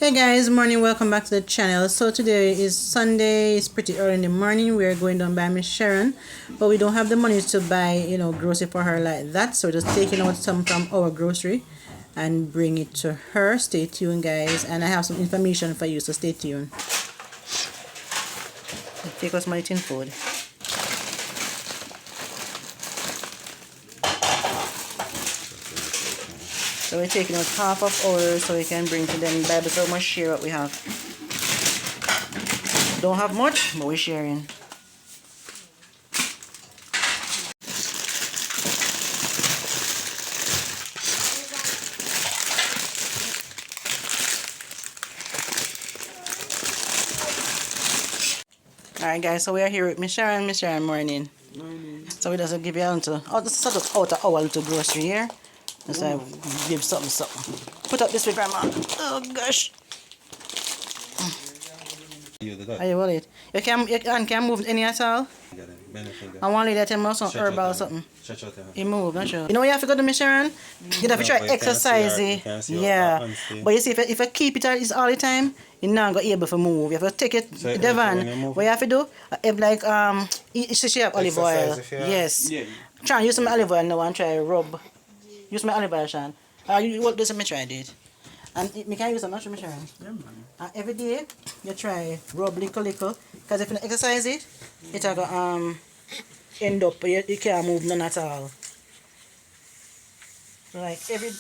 Hey guys, morning, welcome back to the channel. So today is Sunday. It's pretty early in the morning. We are going down by Miss Sharon, but we don't have the money to buy grocery for her like that, so just taking out some from our grocery and bring it to her. Stay tuned guys, and I have some information for you, so stay tuned. Take us my tin food. So we're taking out half of ours so we can bring to them Bible, so much share what we have. Don't have much, but we're sharing. Alright guys, so we are here with Miss Sharon. Miss Sharon, morning. Morning. So we just give you a little, sort of out our little grocery here. Just give something. Put up this with grandma. Oh gosh. Are you worried? You can't move any at all? I want to let him know some herb or something. He move, not sure. You know what you have to go to Miss Sharon? You have to try exercise. Yeah. But you see, if you keep it all the time, you're not going to be able to move. You have to take it, Devon. What you have to do? Like, she have olive oil. Yes. Try and use some olive oil now and try rub. Use my olive oil, Sean. What does me try it? And me can use some natural Sharon. Yeah, man. Every day you try rub little, because if you exercise it, it will end up you can't move none at all. So like every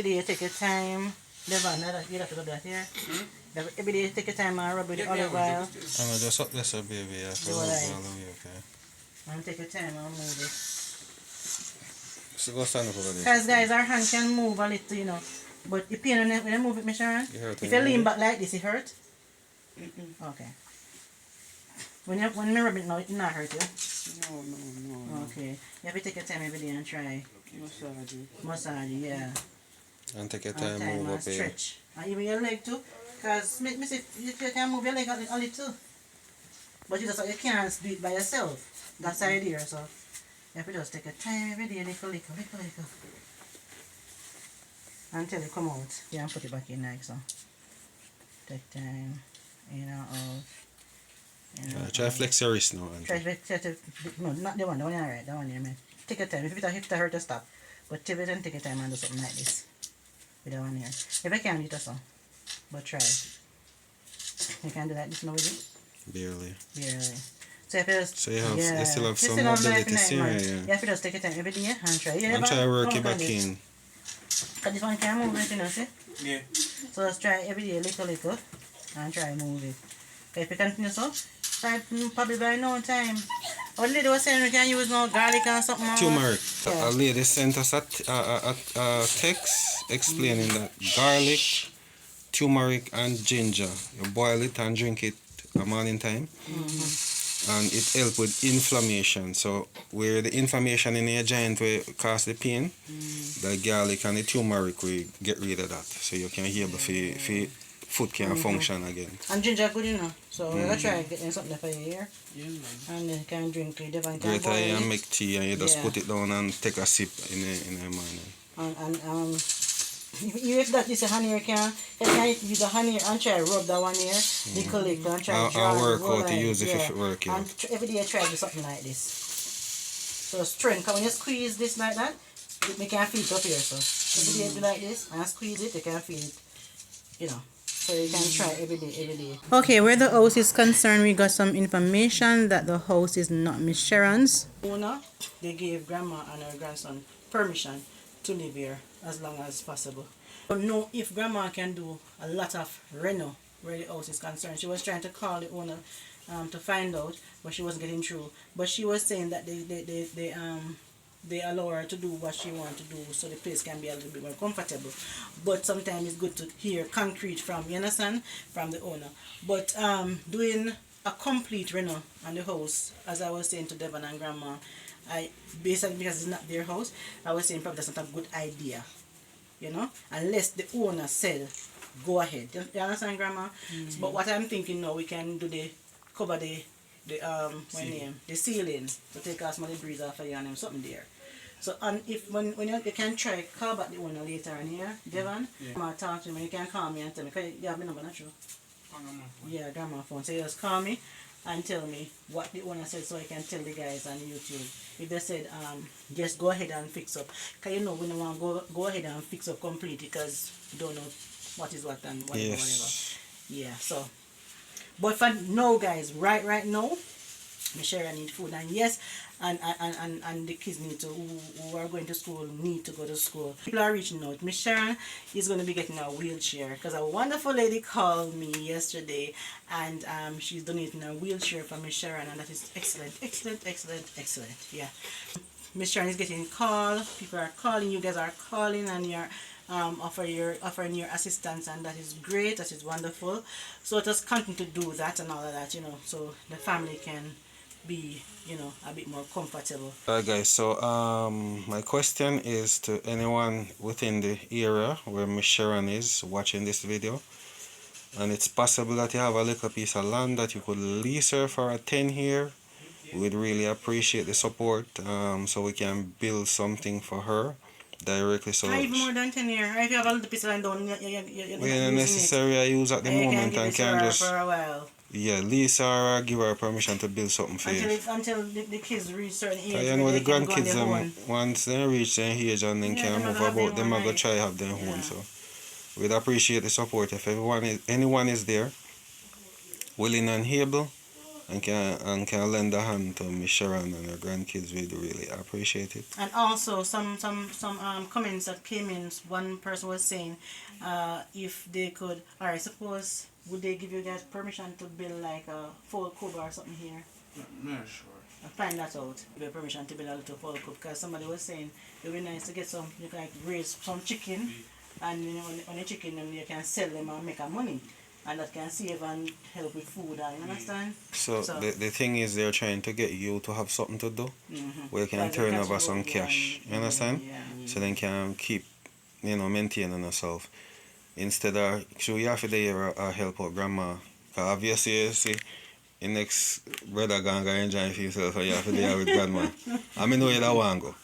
day you take your time. Devon, you have to do that here. Every day you take your time and rub with the olive oil. I'm just up this baby. And take your time and move it. Because guys, our hand can move a little, but the pain when you move it, Miss Sharon, if you lean back like this, it hurt? Okay. When you rub it now, it not hurt you? No. Okay. You have to take your time every day and try. Massage, yeah. And take your time, move and up here. stretch. And even your leg too, because you can move your leg a little. But you can't do it by yourself. That's the idea, so. You have to just take a time every day, little. Until you come out. You can put it back in like so. Take time. Out. Try flex your wrist now. No, not the one alright. That one here, man. Take your time. If it hurt to stop. But tip it and take your time and do something like this. With that one here. If I can do it also. But try. You can do like this now with it? Barely. So you still have some mobility here, yeah. You have to just take your time every day and try. And try work it back in. Because this one can't move it, see? Yeah. So just try every day, little, and try move it. Okay, if you continue so, probably by no time. What the lady was saying, we can use no garlic and something. Turmeric. Yeah. A lady sent us a text explaining that garlic, turmeric, and ginger. You boil it and drink it a morning time. And it helps with inflammation. So where the inflammation in your joint will cause the pain, the garlic and the turmeric will get rid of that. So you can hear the foot can function again. And ginger good, So we're going to try getting something for you here. Yeah, and you can drink it. Great idea, and make tea and you just put it down and take a sip in the morning. And if that is a honey, you can use the honey and try rub that one here, little and try I'll work out to use if it works. And every day I try to do something like this. So strength, because when you squeeze this like that, you can feel it up here. So every day you do like this and squeeze it, you can feel it, So you can try every day. Okay, where the house is concerned, we got some information that the house is not Miss Sharon's. Owner, they gave grandma and her grandson permission to live here as long as possible. Don't know if grandma can do a lot of reno where the house is concerned. She was trying to call the owner to find out, but she wasn't getting through. But she was saying that they allow her to do what she wants to do so the place can be a little bit more comfortable. But sometimes it's good to hear concrete from, you understand, from the owner. But doing a complete reno on the house, as I was saying to Devon and Grandma, basically because it's not their house, I was saying probably that's not a good idea, unless the owner said go ahead. You understand, Grandma? But what I'm thinking now, we can do cover the ceiling to take out some of the breeze off of you and something there. So and if when you can try call back the owner later on here, Devon. Yeah. I'll talk to him. You can call me and tell me. Cause you have my number, not true? Grandma phone. Yeah, grandma phone. So you just call me and tell me what the owner said, so I can tell the guys on YouTube. If they said just go ahead and fix up, cause you know we don't want to go ahead and fix up completely because you don't know what is what and whatever, Yes. whatever. Yeah. So, but for now, guys, right now, Miss Sharon need food, and yes, and the kids need to who are going to school need to go to school. People are reaching out. Miss Sharon is going to be getting a wheelchair because a wonderful lady called me yesterday, and she's donating a wheelchair for Miss Sharon, and that is excellent, excellent, excellent, excellent. Yeah, Miss Sharon is getting called. People are calling. You guys are calling, and you're offering your assistance, and that is great. That is wonderful. So just continue to do that and all of that, so the family can be, a bit more comfortable. Alright guys, so my question is to anyone within the area where Miss Sharon is watching this video, and it's possible that you have a little piece of land that you could lease her for a 10 year. We'd really appreciate the support, so we can build something for her directly. So Even more than 10 years. If you have a little piece of land down, you're we ain't necessary I use at the moment, and can just for a while. yeah, lease her or give her permission to build something for you. Until the kids reach certain age. You know where the they can go on grandkids their own. once they reach their age and then Yeah, can them move have their about, them own are gonna life. try have their own. So we'd appreciate the support if anyone is there willing and able and can lend a hand to Miss Sharon and her grandkids. We'd really appreciate it. And also some comments that came in. One person was saying if they could, alright, suppose would they give you guys permission to build like a full cube or something here? No, sure. I'll find that out. Give you permission to build a little full cube, because somebody was saying it would be nice to get some, you can like raise some chicken, and on the chicken then you can sell them and make a money, and that can save and help with food, you understand? So the thing is, they're trying to get you to have something to do where you can Like turn they over can some go cash. and- You understand? Yeah. So then can keep, maintaining yourself. Instead of, so you have to do a help out grandma. Obviously, you see, the next brother gonna enjoy himself, so you have to do with grandma. I mean, know you don't want to go.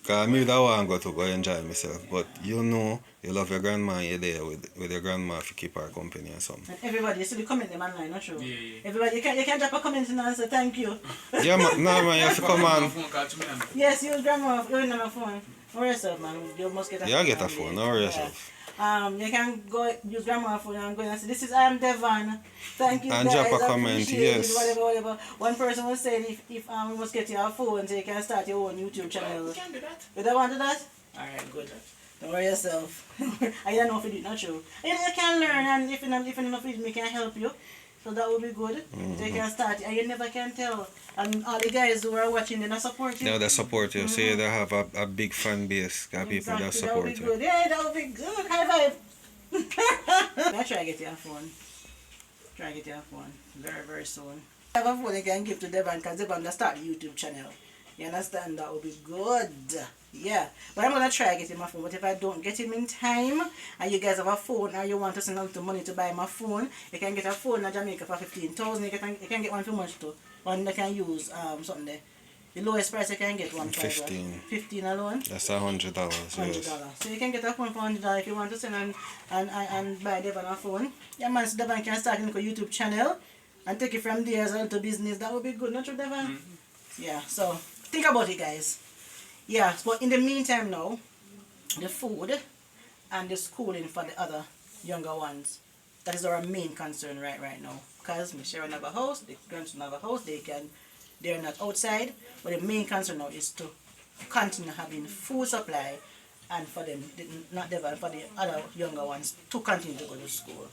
Because I don't want to go to go enjoy myself. But you love your grandma, you're there with your grandma to keep her company or something. And everybody, you see the comment them online, not true? Yeah. Everybody, you can drop a comment and say thank you. Yeah, man, no, man, you have to come on. Phone call to me now. Yes, use grandma, use my phone. Worry yourself, man. You must get a phone. Yeah, get a phone, don't worry yourself. You can go use grandma's phone and go and say, this is Devon. Thank you, And guys. drop a comment, Appreciate yes. it, whatever. One person was saying if we must get your phone so you can start your own YouTube channel. You can do that. You don't want to do that? Alright, good. Don't worry yourself. I don't know if you do, not true. You can learn, and if you don't know if it, me can help you. So that would be good. So you can start, and you never can tell. And all the guys who are watching, they not support you. Yeah, they support you. So they have a big fan base. Got people that Exactly, support would be you. good. Yeah, that would be good. High five. Now try to get your phone. Try to get your phone very, very soon. I have a phone you can give to Devon, because Devon will start a YouTube channel. You understand? That would be good. Yeah. But I'm going to try to get him a phone. But if I don't get him in time, and you guys have a phone, or you want to send a little money to buy my phone, you can get a phone in Jamaica for 15,000. You can get one for much too. One that can use something there. The lowest price you can get one for 15 alone. That's $100. $100. Yes. So you can get a phone for $100 if you want to send and buy Devon a phone. Yeah, man, so Devon can start a YouTube channel and take it from there as a little business. That would be good, not true, Devon? Yeah, so think about it, guys. Yeah, but in the meantime now, the food and the schooling for the other younger ones, that is our main concern right now. Because Miss Sharon have a house, the grandchildren have a house, they're not outside, but the main concern now is to continue having food supply, and for them, not Devon, for the other younger ones to continue to go to school.